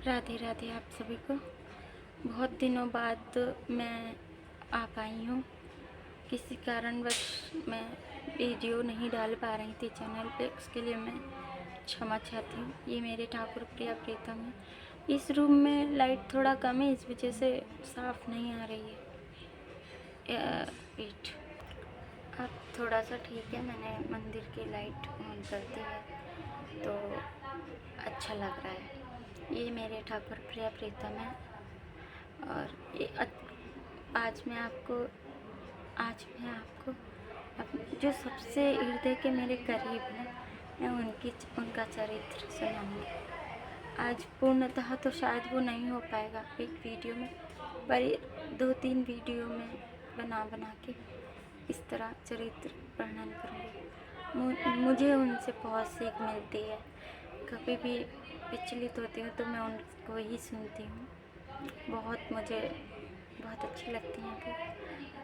राधे राधे आप सभी को। बहुत दिनों बाद मैं आ पाई हूँ। किसी कारणवश मैं वीडियो नहीं डाल पा रही थी चैनल पे, उसके लिए मैं क्षमा चाहती हूँ। ये मेरे ठाकुर प्रिया प्रीतम है। इस रूम में लाइट थोड़ा कम है, इस वजह से साफ नहीं आ रही है। वेट, अब थोड़ा सा ठीक है। मैंने मंदिर की लाइट ऑन कर दी है तो अच्छा लग रहा है। ये मेरे ठाकुर प्रिया प्रीतम है और ये आज मैं आपको जो सबसे हृदय के मेरे करीब हैं, मैं उनका चरित्र सुनाऊंगी। आज पूर्णतः तो शायद वो नहीं हो पाएगा एक वीडियो में, पर 2-3 वीडियो में बना के इस तरह चरित्र वर्णन करूँगी। मुझे उनसे बहुत सीख मिलती है। कभी भी विचलित होती हूँ तो मैं उनको ही सुनती हूँ। मुझे बहुत अच्छी लगती हैं कि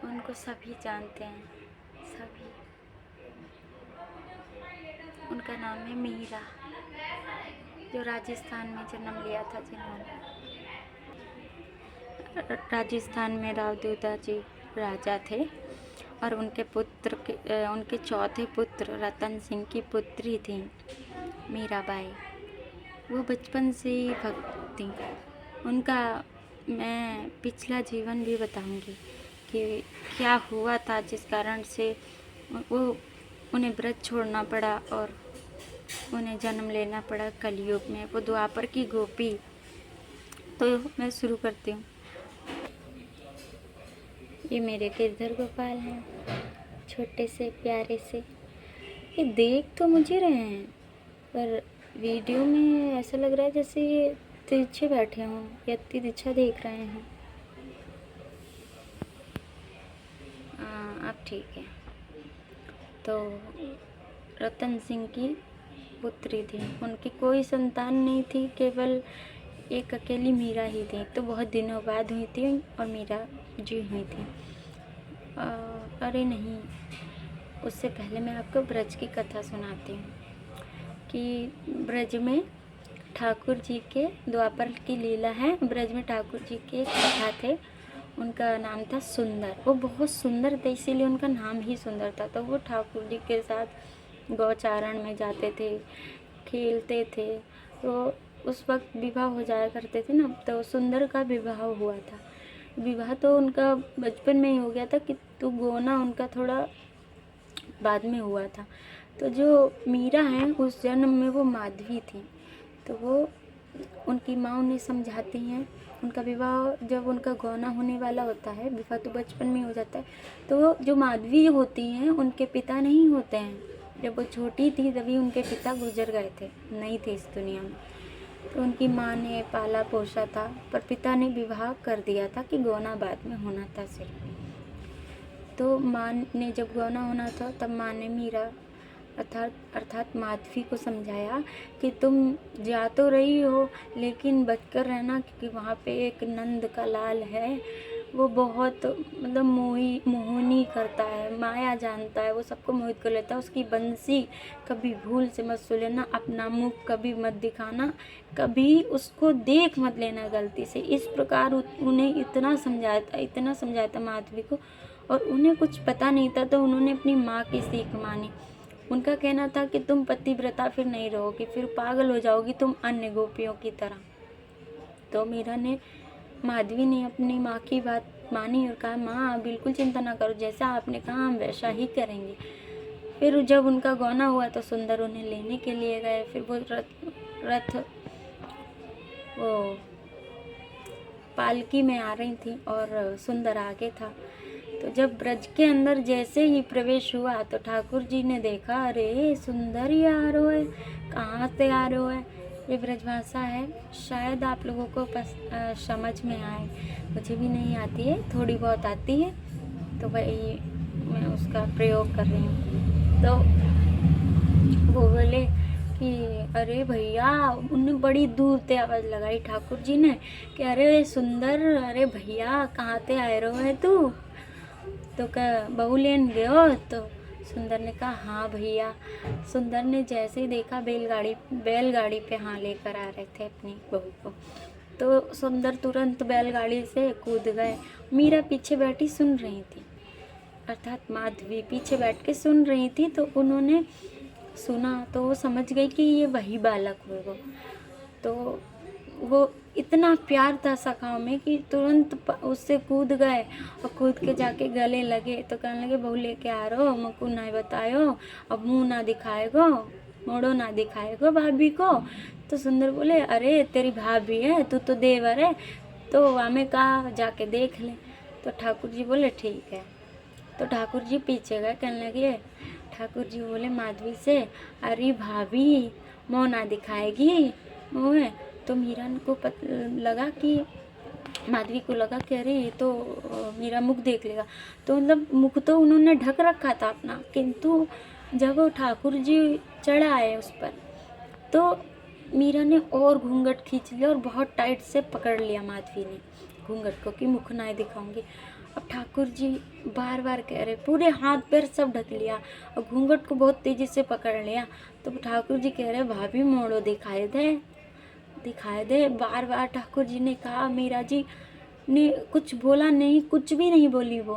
उनको सभी जानते हैं, सभी। उनका नाम है मीरा, जो राजस्थान में जन्म लिया था। जिन्होंने राजस्थान में राव देवता जी राजा थे और उनके चौथे पुत्र रतन सिंह की पुत्री थी मीराबाई। वो बचपन से ही भक्त थी। उनका मैं पिछला जीवन भी बताऊंगी कि क्या हुआ था जिस कारण से उन्हें व्रत छोड़ना पड़ा और उन्हें जन्म लेना पड़ा कलयुग में, वो द्वापर की गोपी। तो मैं शुरू करती हूँ। ये मेरे गिरधर गोपाल हैं, छोटे से प्यारे से। ये देख तो मुझे रहे हैं, पर वीडियो में ऐसा लग रहा है जैसे ये तिरछे बैठे हों या तिरछा देख रहे हैं। अब ठीक है। तो रतन सिंह की पुत्री थी। उनकी कोई संतान नहीं थी, केवल एक अकेली मीरा ही थी। तो बहुत दिनों बाद हुई थी और मीरा जी हुई थी। अरे नहीं, उससे पहले मैं आपको ब्रज की कथा सुनाती हूँ कि ब्रज में ठाकुर जी के द्वापर की लीला है। ब्रज में ठाकुर जी के एक सखा थे, उनका नाम था सुंदर। वो बहुत सुंदर थे, इसीलिए उनका नाम ही सुंदर था। तो वो ठाकुर जी के साथ गौचारण में जाते थे, खेलते थे। तो उस वक्त विवाह हो जाया करते थे ना, तो सुंदर का विवाह हुआ था। विवाह तो उनका बचपन में ही हो गया था कि तो गोना उनका थोड़ा बाद में हुआ था। तो जो मीरा हैं उस जन्म में वो माधवी थी। तो वो उनकी माँ उन्हें समझाती हैं। उनका विवाह जब उनका गौना होने वाला होता है, विवाह तो बचपन में हो जाता है, तो जो माधवी होती हैं उनके पिता नहीं होते हैं। जब वो छोटी थी तभी उनके पिता गुजर गए थे, नहीं थे इस दुनिया में। तो उनकी माँ ने पाला पोसा था, पर पिता ने विवाह कर दिया था कि गौना बाद में होना था सिर्फ। तो माँ ने जब गौना होना था तब माँ ने मीरा अर्थात माधवी को समझाया कि तुम जा तो रही हो लेकिन बचकर रहना, क्योंकि वहाँ पे एक नंद का लाल है। वो बहुत मतलब मोहिनी करता है, माया जानता है, वो सबको मोहित कर लेता है। उसकी बंसी कभी भूल से मत सुलेना, अपना मुख कभी मत दिखाना, कभी उसको देख मत लेना गलती से। इस प्रकार उन्हें इतना समझाया था माधवी को, और उन्हें कुछ पता नहीं था। तो उन्होंने अपनी माँ की सीख मानी। उनका कहना था कि तुम पतिव्रता फिर नहीं रहोगी, फिर पागल हो जाओगी तुम अन्य गोपियों की तरह। तो माधवी ने अपनी माँ की बात मानी और कहा, माँ बिल्कुल चिंता ना करो, जैसा आपने कहा हम वैसा ही करेंगे। फिर जब उनका गौना हुआ तो सुंदर उन्हें लेने के लिए गए। फिर वो रथ वो पालकी में आ रही थी और सुंदर आगे था। तो जब ब्रज के अंदर जैसे ही प्रवेश हुआ तो ठाकुर जी ने देखा, अरे सुंदर ही आ रहा है, कहाँ से आ रहा है। ये ब्रजभाषा है, शायद आप लोगों को समझ में आए। मुझे भी नहीं आती है, थोड़ी बहुत आती है, तो वही मैं उसका प्रयोग कर रही हूँ। तो वो बोले कि अरे भैया, उन्हें बड़ी दूर से आवाज़ लगाई ठाकुर जी ने कि अरे सुंदर, अरे भैया कहाँ से आए रहो है तू। तो बहू लेन गयो। तो सुंदर ने कहा हाँ भैया। सुंदर ने जैसे ही देखा बैलगाड़ी पे हाँ लेकर आ रहे थे अपनी बहू को, तो सुंदर तुरंत बैलगाड़ी से कूद गए। मीरा पीछे बैठी सुन रही थी, अर्थात माधवी पीछे बैठ के सुन रही थी। तो उन्होंने सुना तो वो समझ गई कि ये वही बालक होगा। तो वो इतना प्यार था सखाओं में कि तुरंत उससे कूद गए और कूद के जाके गले लगे। तो कहने लगे बहू लेके आ रहो, मको ना बतायो, अब मुँह ना दिखाएगो, मोड़ो ना दिखाएगो भाभी को। तो सुंदर बोले अरे तेरी भाभी है, तू तो देवर है, तो हमें कहा जाके देख ले। तो ठाकुर जी बोले ठीक है। तो ठाकुर जी पीछे गए, कहने लगे, ठाकुर जी बोले माधवी से अरे भाभी मुँह ना दिखाएगी मुँह। तो मीरा को लगा कि माधवी को लगा कि अरे ये तो मेरा मुख देख लेगा। तो मतलब मुख तो उन्होंने ढक रखा था अपना, किंतु जब वो ठाकुर जी चढ़ आए उस पर तो मीरा ने और घूंघट खींच लिया और बहुत टाइट से पकड़ लिया माधवी ने घूंघट को कि मुख ना दिखाऊंगी। अब ठाकुर जी बार बार कह रहे, पूरे हाथ पैर सब ढक लिया और घूंघट को बहुत तेजी से पकड़ लिया। तो ठाकुर जी कह रहे भाभी मोड़ो दिखाई दे। बार बार ठाकुर जी ने कहा। मीरा जी ने कुछ बोला नहीं, कुछ भी नहीं बोली वो,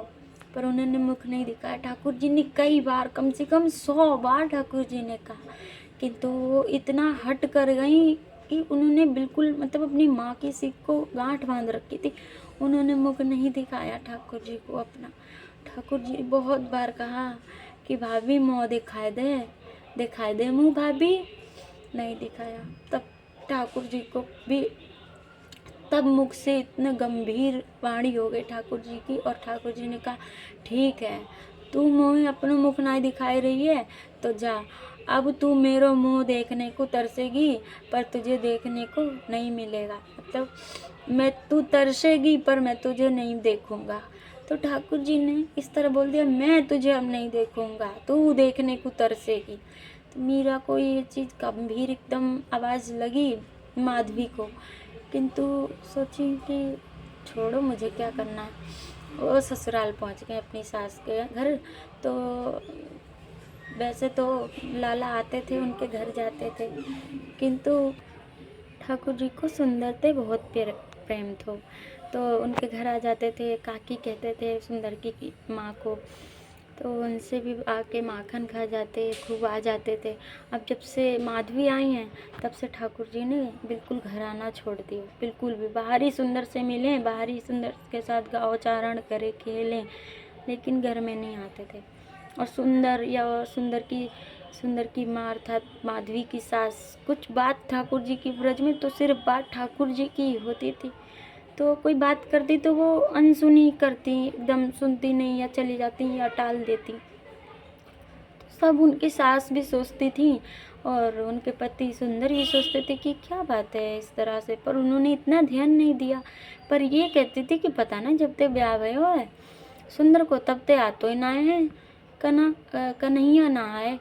पर उन्होंने मुख नहीं दिखाया। ठाकुर जी ने कई बार, कम से कम 100 बार ठाकुर जी ने कहा, किंतु वो इतना हट कर गई कि उन्होंने बिल्कुल मतलब अपनी माँ की सीख को गांठ बांध रखी थी। उन्होंने मुख नहीं दिखाया ठाकुर जी को अपना। ठाकुर जी बहुत बार कहा कि भाभी मुँह दिखाई दे मुँह भाभी, नहीं दिखाया। तब ठाकुर जी को भी तब मुख से इतने गंभीर वाणी हो गई ठाकुर जी की, और ठाकुर जी ने कहा ठीक है, तू मुँह अपना मुख नहीं दिखाई रही है तो जा, अब तू मेरा मुँह देखने को तरसेगी पर तुझे देखने को नहीं मिलेगा। मतलब मैं तू तरसेगी पर मैं तुझे नहीं देखूंगा। तो ठाकुर जी ने इस तरह बोल दिया, मैं तुझे अब नहीं देखूंगा, तू देखने को तरसेगी। तो मीरा को ये चीज़ गंभीर एकदम आवाज़ लगी माधवी को, किंतु सोची कि छोड़ो, मुझे क्या करना है। वो ससुराल पहुंच गए अपनी सास के घर। तो वैसे तो लाला आते थे, उनके घर जाते थे, किंतु ठाकुर जी को सुंदर से बहुत प्रेम था, तो उनके घर आ जाते थे। काकी कहते थे सुंदर की माँ को, तो उनसे भी आके माखन खा जाते, खूब आ जाते थे। अब जब से माधवी आई हैं तब से ठाकुर जी ने बिल्कुल घर आना छोड़ दिया, बिल्कुल भी। बाहर ही सुंदर से मिलें, बाहर ही सुंदर के साथ गाँवचारण करें, खेलें, लेकिन घर में नहीं आते थे। और सुंदर की माँ अर्थात माधवी की सास, कुछ बात ठाकुर जी की ब्रज में तो सिर्फ बात ठाकुर जी की होती थी। तो कोई बात करती तो वो अनसुनी करती, एकदम सुनती नहीं या चली जाती या टाल देती। तो सब उनकी सास भी सोचती थी और उनके पति सुंदर भी सोचते थे कि क्या बात है इस तरह से, पर उन्होंने इतना ध्यान नहीं दिया। पर ये कहती थी कि पता ना जब ते ब्याह भयो है सुंदर को तब ते आतो ही ना है, कन्हैया ना आए।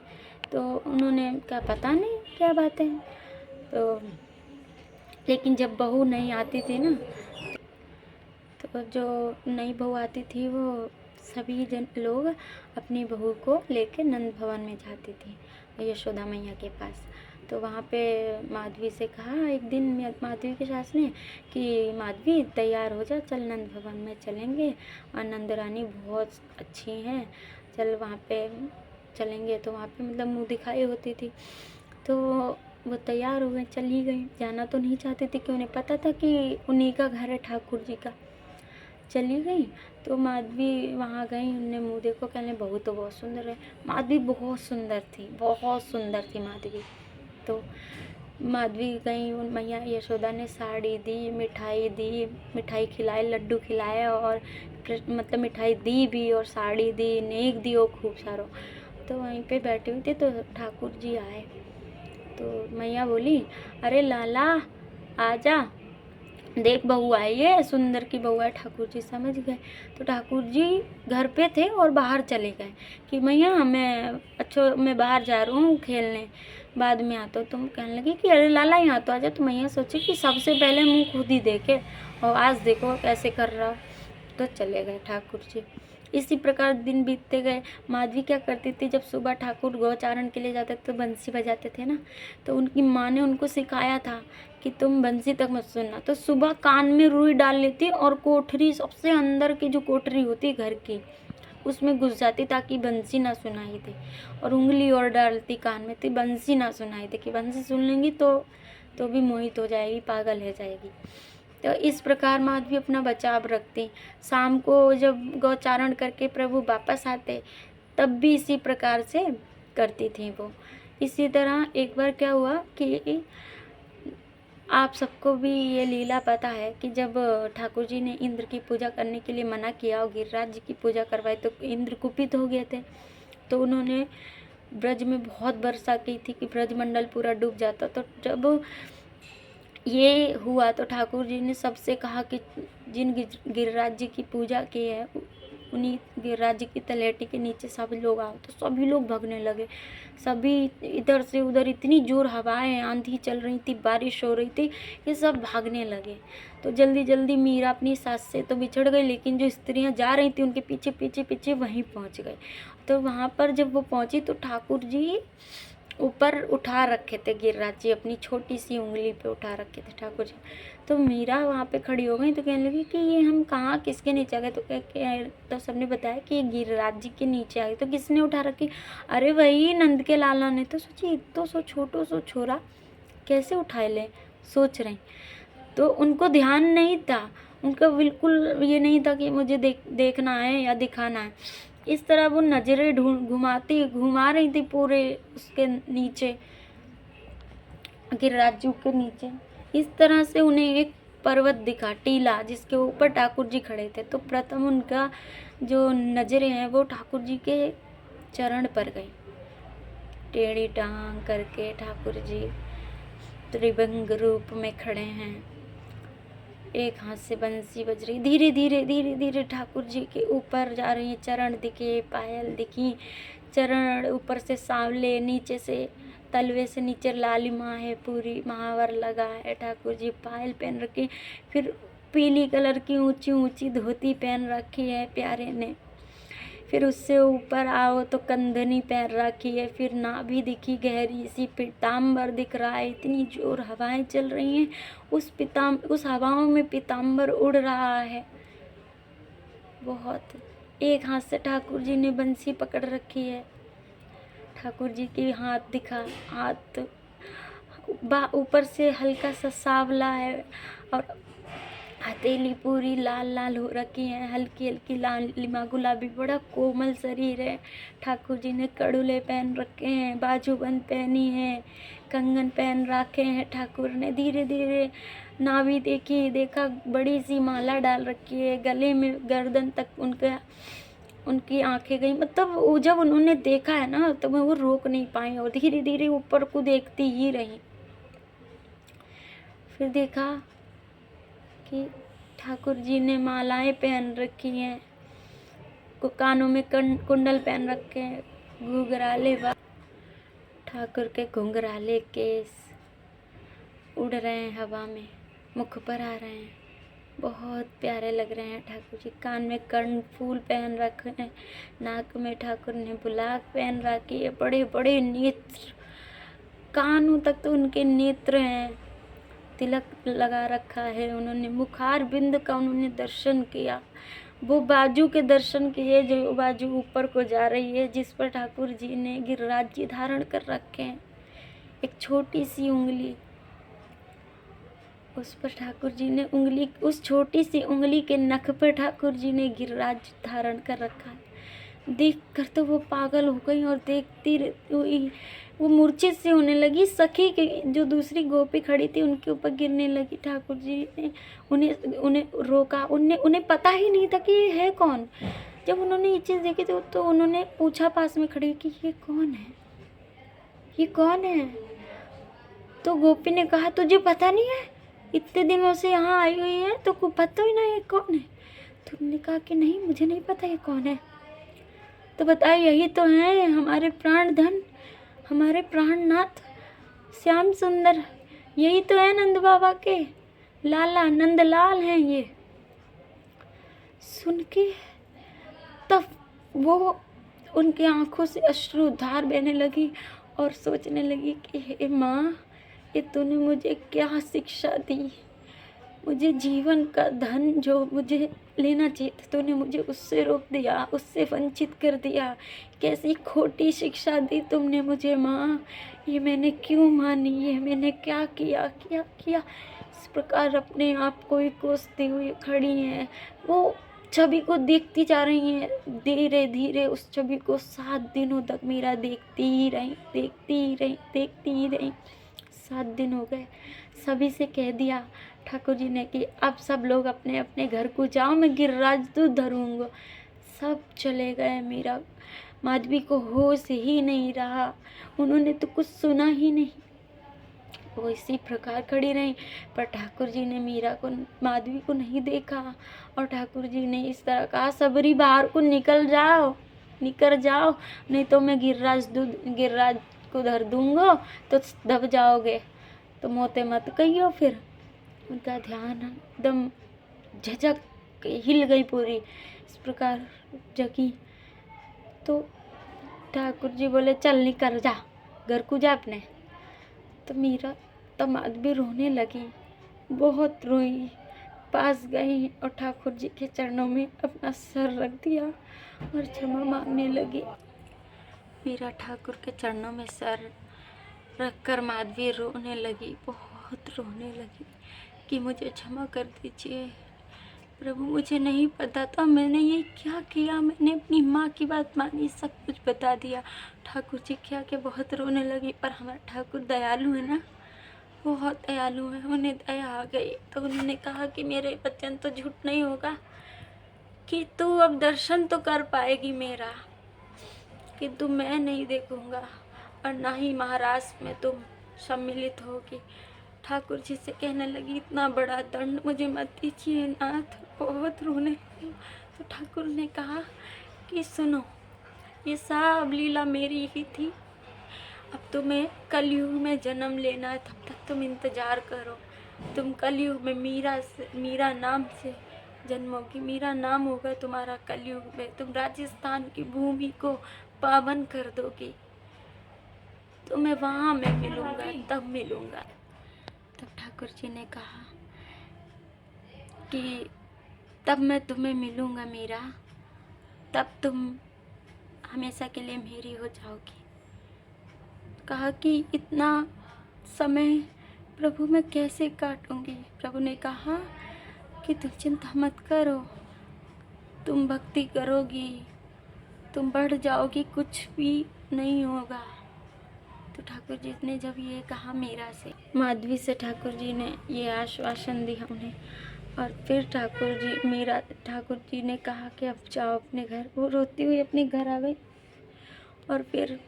तो उन्होंने क्या पता नहीं क्या बात है। तो लेकिन जब बहू नहीं आती थी ना, तो जो नई बहू आती थी वो सभी लोग अपनी बहू को लेकर नंद भवन में जाती थी, यशोदा मैया के पास। तो वहाँ पे माधवी से कहा एक दिन माधवी की सास ने कि माधवी तैयार हो जा, चल नंद भवन में चलेंगे, और नंद रानी बहुत अच्छी हैं, चल वहाँ पे चलेंगे। तो वहाँ पे मतलब मुँह दिखाई होती थी। तो वो तैयार हो गए, चली गई। जाना तो नहीं चाहती थी कि उन्हें पता था कि उन्हीं का घर है ठाकुर जी का। चली गई। तो माधवी वहाँ गई, उनने मुँह देखो, कहने बहू तो बहुत सुंदर है। माधवी बहुत सुंदर थी माधवी। तो माधवी गई, उन मैया यशोदा ने साड़ी दी, मिठाई खिलाए, लड्डू खिलाए, और मतलब मिठाई दी भी और साड़ी दी, नेक दी और खूब सारो। तो वहीं पे बैठी हुई थी तो ठाकुर जी आए। तो मैया बोली अरे लाला आजा, देख बहू आई है, सुंदर की बहू है। ठाकुर जी समझ गए। तो ठाकुर जी घर पे थे और बाहर चले गए कि मैया मैं बाहर जा रहा हूँ खेलने, बाद में आता हूँ। तुम कहने लगी कि अरे लाला यहाँ तो आजा। तो मैया सोचे कि सबसे पहले मुँह खुद ही देखे, और आज देखो कैसे कर रहा। तो चले गए ठाकुर जी। इसी प्रकार दिन बीतते गए। माधवी क्या करती थी, जब सुबह ठाकुर गौचारण के लिए जाते तो बंसी बजाते थे ना, तो उनकी माँ ने उनको सिखाया था कि तुम बंसी तक मत सुनना। तो सुबह कान में रुई डाल लेती और कोठरी, सबसे अंदर की जो कोठरी होती घर की, उसमें घुस जाती ताकि बंसी ना सुनाई दे, और उंगली और डालती कान में थी, बंसी ना सुनाई दे, कि बंसी सुन लेंगी तो भी मोहित हो जाएगी, पागल हो जाएगी। तो इस प्रकार माधवी अपना बचाव रखती। शाम को जब गौचारण करके प्रभु वापस आते तब भी इसी प्रकार से करती थी वो। इसी तरह एक बार क्या हुआ कि आप सबको भी ये लीला पता है कि जब ठाकुर जी ने इंद्र की पूजा करने के लिए मना किया और गिरिराज जी की पूजा करवाई तो इंद्र कुपित हो गए थे। तो उन्होंने ब्रज में बहुत वर्षा की थी कि ब्रजमंडल पूरा डूब जाता। तो जब ये हुआ तो ठाकुर जी ने सबसे कहा कि जिन गिरिराज जी की पूजा की है उन्हीं गिरिराज जी की तलेटी के नीचे सभी लोग आओ। तो सभी लोग भागने लगे, सभी इधर से उधर, इतनी जोर हवाएं आंधी चल रही थी, बारिश हो रही थी, ये सब भागने लगे। तो जल्दी जल्दी मीरा अपनी सास से तो बिछड़ गई, लेकिन जो स्त्रियां जा रही थी उनके पीछे पीछे पीछे वहीं पहुंच गए। तो वहाँ पर जब वो पहुंची तो ठाकुर जी ऊपर उठा रखे थे, गिरिराज जी अपनी छोटी सी उंगली पे उठा रखे थे ठाकुर जी। तो मीरा वहाँ पे खड़ी हो गई तो कहने लगी कि ये हम कहाँ किसके नीचे आ गए। तो सबने बताया कि ये गिरिराज जी के नीचे आ गए। तो किसने उठा रखी? अरे वही नंद के लाला ने। तो सोची तो सो छोटो सो छोरा कैसे उठाए ले, सोच रहे। तो उनको ध्यान नहीं था, उनका बिल्कुल ये नहीं था कि मुझे देखना है या दिखाना है। इस तरह वो नजरें घुमा रही थी पूरे उसके नीचे, गिरिराज जी के नीचे। इस तरह से उन्हें एक पर्वत दिखा, टीला, जिसके ऊपर ठाकुर जी खड़े थे। तो प्रथम उनका जो नजरें हैं वो ठाकुर जी के चरण पर गई। टेढ़ी टांग करके ठाकुर जी त्रिभंग रूप में खड़े हैं, एक हाथ से बंसी बज रही, धीरे धीरे धीरे धीरे ठाकुर जी के ऊपर जा रही है। चरण दिखे, पायल दिखी, चरण ऊपर से सांवले, नीचे से तलवे से नीचे लालिमा है, पूरी महावर लगा है। ठाकुर जी पायल पहन रखी, फिर पीली कलर की ऊंची ऊंची धोती पहन रखी है प्यारे ने। फिर उससे ऊपर आओ तो कंधनी पहन रखी है, फिर नाभि दिखी गहरी सी, पीताम्बर दिख रहा है। इतनी जोर हवाएं चल रही हैं, उस हवाओं में पीताम्बर उड़ रहा है बहुत। एक हाथ से ठाकुर जी ने बंसी पकड़ रखी है। ठाकुर जी की हाथ दिखा, हाथ ऊपर से हल्का सा सांवला है और हथेली पूरी लाल लाल हो रखी है, हल्की हल्की लालिमा गुलाबी, बड़ा कोमल शरीर है। ठाकुर जी ने कड़ुले पहन रखे हैं, बाजूबंद पहनी है, कंगन पहन रखे हैं। ठाकुर ने धीरे धीरे नाभि देखा बड़ी सी माला डाल रखी है, गले में गर्दन तक उनकी आंखें गई। मतलब जब उन्होंने देखा है ना तो वो रोक नहीं पाई और धीरे धीरे ऊपर को देखती ही रही। फिर देखा कि ठाकुर जी ने मालाएं पहन रखी हैं, कानों में कुंडल पहन रखे हैं, घुंघराले ठाकुर के घुंघराले केस उड़ रहे हैं हवा में, मुख पर आ रहे हैं, बहुत प्यारे लग रहे हैं ठाकुर जी। कान में कर्णफूल पहन रखे हैं, नाक में ठाकुर ने बुलाक पहन रखी है, बड़े बड़े नेत्र, कानों तक तो उनके नेत्र हैं, तिलक लगा रखा है उन्होंने, मुखार बिंद का उन्होंने दर्शन किया। वो बाजू के दर्शन किए जो बाजू ऊपर को जा रही है, जिस पर ठाकुर जी ने गिरिराज जी धारण कर रखे हैं। एक छोटी सी उंगली, उस पर ठाकुर जी ने उंगली, उस छोटी सी उंगली के नख पर ठाकुर जी ने गिरिराज धारण कर रखा है। देख कर तो वो पागल हो गई और देखती हुई वो मूर्छित सी होने लगी। सखी के जो दूसरी गोपी खड़ी थी उनके ऊपर गिरने लगी। ठाकुर जी ने उन्हें रोका। उन्हें पता ही नहीं था कि ये है कौन। जब उन्होंने ये चीज़ देखी तो उन्होंने पूछा पास में खड़ी कि ये कौन है, ये कौन है। तो गोपी ने कहा तुझे पता नहीं है, इतने दिनों से यहाँ आई हुई है तो को पता ही ना ये कौन है। तो उन्होंने कहा कि नहीं मुझे नहीं पता ये कौन है। तो बताए यही तो हैं हमारे प्राण धन, हमारे प्राणनाथ श्याम सुंदर, यही तो है नंद बाबा के लाला, नंदलाल हैं ये। सुन के तब वो उनकी आंखों से अश्रुधार बहने लगी और सोचने लगी कि हे माँ, ये तूने मुझे क्या शिक्षा दी। मुझे जीवन का धन जो मुझे लेना चाहिए था, तूने मुझे उससे रोक दिया, उससे वंचित कर दिया। कैसी खोटी शिक्षा दी तुमने मुझे माँ। ये मैंने क्यों मानी, ये मैंने क्या किया क्या किया। इस प्रकार अपने आप को ही कोसती हुई खड़ी हैं। वो छवि को देखती जा रही हैं। धीरे धीरे उस छवि को 7 दिनों तक मीरा देखती ही रही, देखती ही रही, देखती ही रही। 7 दिन हो गए। सभी से कह दिया ठाकुर जी ने कि अब सब लोग अपने अपने घर को जाओ, मैं गिरिराज दूध धरूंगा। सब चले गए। मीरा माधवी को होश ही नहीं रहा। उन्होंने तो कुछ सुना ही नहीं। वो इसी प्रकार खड़ी रही। पर ठाकुर जी ने मीरा को, माधवी को नहीं देखा। और ठाकुर जी ने इस तरह कहा, सबरी बाहर को निकल जाओ, निकल जाओ, नहीं तो मैं गिरिराज को धर दूंगा तो दब जाओगे, तो मोते मत कहियो फिर। उनका ध्यान एकदम झझक हिल गई पूरी, इस प्रकार जगी। तो ठाकुर जी बोले, चल निकल जा, घर को जा अपने। तो मीरा तब माधवी रोने लगी, बहुत रोई। पास गई और ठाकुर जी के चरणों में अपना सर रख दिया और क्षमा मांगने लगी। मीरा ठाकुर के चरणों में सर रखकर माधवी रोने लगी, बहुत रोने लगी कि मुझे क्षमा कर दीजिए प्रभु, मुझे नहीं पता था मैंने ये क्या किया। मैंने अपनी माँ की बात मानी, सब कुछ बता दिया। ठाकुर जी क्या के बहुत रोने लगी। पर हमारे ठाकुर दयालु है ना, बहुत दयालु है। उन्हें दया आ गई तो उन्होंने कहा कि मेरे वचन तो झूठ नहीं होगा, कि तू अब दर्शन तो कर पाएगी मेरा, कि तू मैं नहीं देखूंगा और ना ही महाराज में तुम सम्मिलित होगी। ठाकुर जी से कहने लगी, इतना बड़ा दंड मुझे मत दीजिए नाथ, बहुत रोने लगी। तो ठाकुर ने कहा कि सुनो, ये सब लीला मेरी ही थी। अब तुम्हें कलयुग में जन्म लेना है, तब तक तुम इंतजार करो। तुम कलयुग में मीरा नाम से जन्मोगी, मीरा नाम होगा तुम्हारा कलयुग में। तुम राजस्थान की भूमि को पावन कर दोगी, तो मैं वहाँ मैं मिलूँगा, तब मिलूँगा। तब ठाकुर जी ने कहा कि तब मैं तुम्हें मिलूँगा मीरा, तब तुम हमेशा के लिए मेरी हो जाओगी। कहा कि इतना समय प्रभु मैं कैसे काटूंगी। प्रभु ने कहा कि तुम चिंता मत करो, तुम भक्ति करोगी, तुम बढ़ जाओगी, कुछ भी नहीं होगा। तो ठाकुर जी ने जब ये कहा मीरा से, माधवी से, ठाकुर जी ने ये आश्वासन दिया उन्हें। और फिर ठाकुर जी ने कहा कि अब जाओ अपने घर। वो रोती हुई अपने घर आ गई। और फिर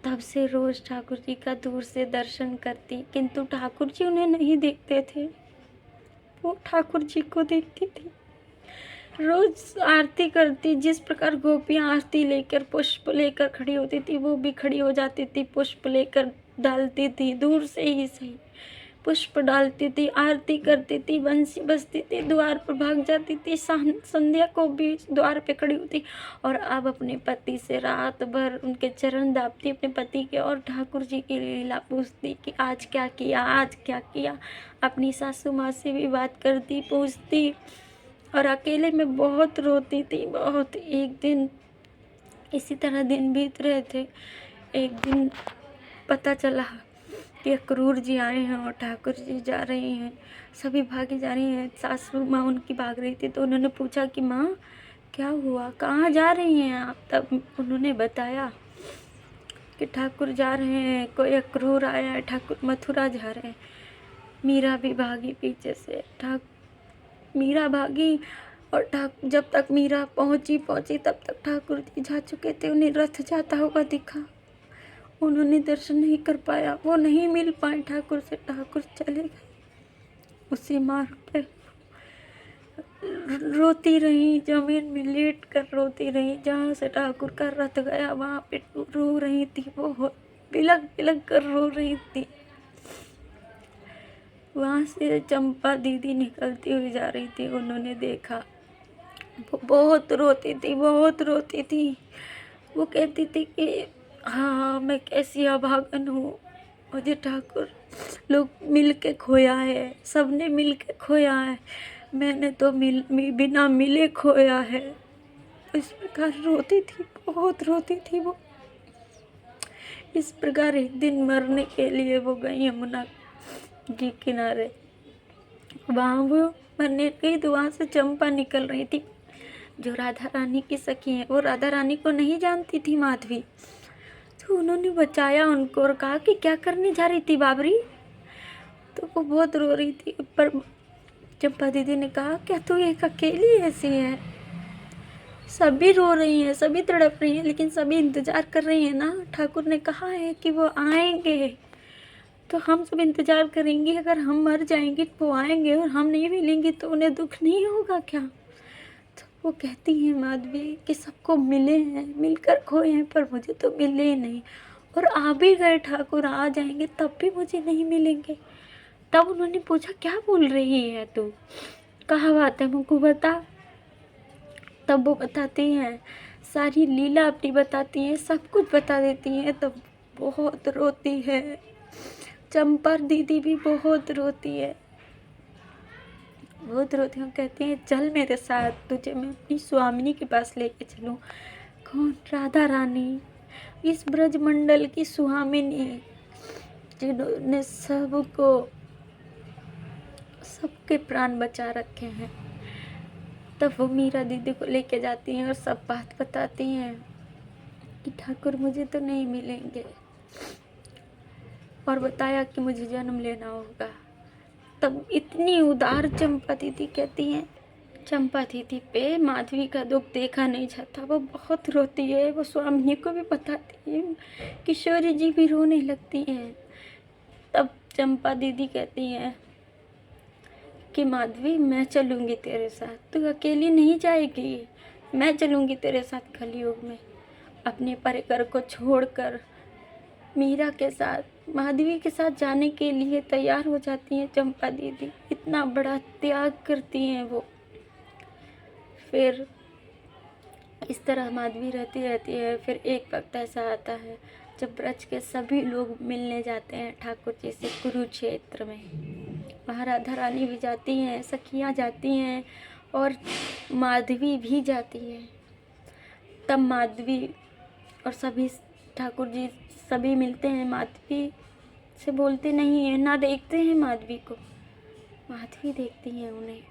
तब से रोज ठाकुर जी का दूर से दर्शन करती, किंतु ठाकुर जी उन्हें नहीं देखते थे, वो ठाकुर जी को देखती थी। रोज आरती करती, जिस प्रकार गोपियाँ आरती लेकर पुष्प लेकर खड़ी होती थी, वो भी खड़ी हो जाती थी, पुष्प लेकर डालती थी, दूर से ही सही पुष्प डालती थी, आरती करती थी, बंसी बजती थी, द्वार पर भाग जाती थी, संध्या को भी द्वार पे खड़ी होती। और अब अपने पति से रात भर उनके चरण दाबती अपने पति के, और ठाकुर जी की लीला पूछती कि आज क्या किया, आज क्या किया। अपनी सासू माँ से भी बात करती, पूछती, और अकेले में बहुत रोती थी, बहुत। एक दिन इसी तरह दिन बीत रहे थे। एक दिन पता चला कि अक्रूर जी आए हैं और ठाकुर जी जा रहे हैं, सभी भागी जा रही हैं। सासू माँ उनकी भाग रही थी, तो उन्होंने पूछा कि माँ क्या हुआ, कहाँ जा रही हैं आप। तब उन्होंने बताया कि ठाकुर जा रहे हैं, कोई अक्रूर आया है, ठाकुर मथुरा जा रहे हैं। मीरा भी भागी पीछे से, मीरा भागी। और जब तक मीरा पहुंची तब तक ठाकुर जी जा चुके थे। उन्हें रथ जाता हुआ दिखा, उन्होंने दर्शन नहीं कर पाया, वो नहीं मिल पाए ठाकुर से, ठाकुर चले गए। उसी मार्ग पे रोती रही, जमीन में लेट कर रोती रही। जहाँ से ठाकुर का रथ गया वहाँ पे रो रही थी, वो बिलक बिलक कर रो रही थी। वहाँ से चंपा दीदी निकलती हुई जा रही थी, उन्होंने देखा वो बहुत रोती थी, बहुत रोती थी। वो कहती थी कि हाँ, मैं कैसी अभागन हूँ, मुझे ठाकुर लोग मिल के खोया है, सबने मिल के खोया है, मैंने तो बिना मिले खोया है। इस प्रकार रोती थी, बहुत रोती थी वो। इस प्रकार एक दिन मरने के लिए वो गई यमुना जी किनारे। वहाँ वो मरने गई तो वहाँ से चंपा निकल रही थी, जो राधा रानी की सखी है। वो राधा रानी को नहीं जानती थी माधवी, तो उन्होंने बचाया उनको और कहा कि क्या करने जा रही थी बाबरी। तो वो बहुत रो रही थी, पर चंपा दीदी ने कहा क्या तू एक अकेली ऐसी है, सभी रो रही हैं, सभी तड़प रही हैं, लेकिन सभी इंतजार कर रही हैं ना। ठाकुर ने कहा है कि वो आएंगे, तो हम सब इंतजार करेंगे। अगर हम मर जाएंगे तो वो आएंगे, और हम नहीं मिलेंगे तो उन्हें दुख नहीं होगा क्या। तो वो कहती हैं माधवी कि सबको मिले हैं, मिलकर खोए हैं, पर मुझे तो मिले ही नहीं, और आ भी गए ठाकुर, आ जाएंगे तब भी मुझे नहीं मिलेंगे। तब उन्होंने पूछा क्या बोल रही है तू, कहाँ बात है, मुझको बता। तब वो बताती हैं, सारी लीला अपनी बताती हैं, सब कुछ बता देती हैं। तब बहुत रोती है। चंपा दीदी भी बहुत रोती है, बहुत रोती है। कहती है चल मेरे साथ, तुझे मैं अपनी स्वामिनी के पास लेके चलूं। कौन? राधा रानी, इस ब्रज मंडल की स्वामिनी, जिन्होंने सबके प्राण बचा रखे हैं। तब वो मीरा दीदी को लेके जाती हैं और सब बात बताती हैं कि ठाकुर मुझे तो नहीं मिलेंगे, और बताया कि मुझे जन्म लेना होगा। तब इतनी उदार चंपा दीदी कहती हैं, चंपा दीदी पे माधवी का दुख देखा नहीं जाता, वो बहुत रोती है। वो स्वामिनी को भी बताती है, किशोरी जी भी रोने लगती हैं। तब चंपा दीदी कहती हैं कि माधवी मैं चलूँगी तेरे साथ, तू अकेली नहीं जाएगी, मैं चलूँगी तेरे साथ कलयुग में। अपने परिकर को छोड़कर मीरा के साथ, माधवी के साथ जाने के लिए तैयार हो जाती हैं चंपा दीदी। इतना बड़ा त्याग करती हैं वो। फिर इस तरह माधवी रहती है। फिर एक वक्त ऐसा आता है जब ब्रज के सभी लोग मिलने जाते हैं ठाकुर जी से कुरुक्षेत्र में। वहाँ राधा रानी भी जाती हैं, सखियाँ जाती हैं, और माधवी भी जाती है। तब माधवी और सभी ठाकुर जी सभी मिलते हैं, माधवी से बोलते नहीं हैं, ना देखते हैं माधवी को, माधवी देखती हैं उन्हें।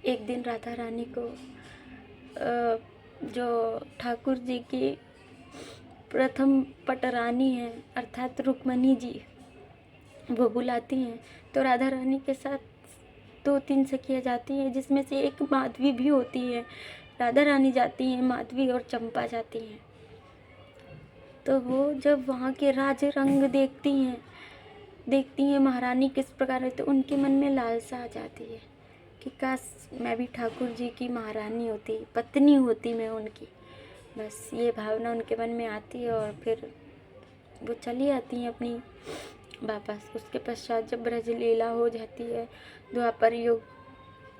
एक दिन राधा रानी को जो ठाकुर जी की प्रथम पटरानी है, अर्थात रुक्मणी जी, वो बुलाती हैं। तो राधा रानी के साथ 2-3 सखियाँ जाती हैं, जिसमें से एक माधवी भी होती है। राधा रानी जाती हैं, माधवी और चंपा जाती हैं। तो वो जब वहाँ के राज रंग देखती हैं महारानी किस प्रकार है, तो उनके मन में लालसा आ जाती है कि काश मैं भी ठाकुर जी की महारानी होती, पत्नी होती मैं उनकी। बस ये भावना उनके मन में आती है, और फिर वो चली आती हैं अपनी वापस। उसके पश्चात जब ब्रजलीला हो जाती है, द्वापर युग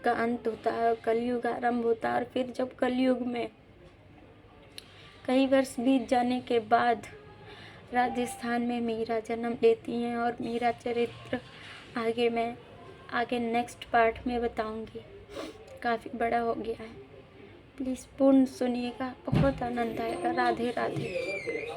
का अंत होता है, कलयुग आरंभ होता है। और फिर जब कलयुग में कई वर्ष बीत जाने के बाद राजस्थान में मीरा जन्म लेती हैं, और मीरा चरित्र आगे नेक्स्ट पार्ट में बताऊंगी। काफ़ी बड़ा हो गया है, प्लीज़ पूर्ण सुनिएगा, बहुत आनंद आएगा। राधे राधे।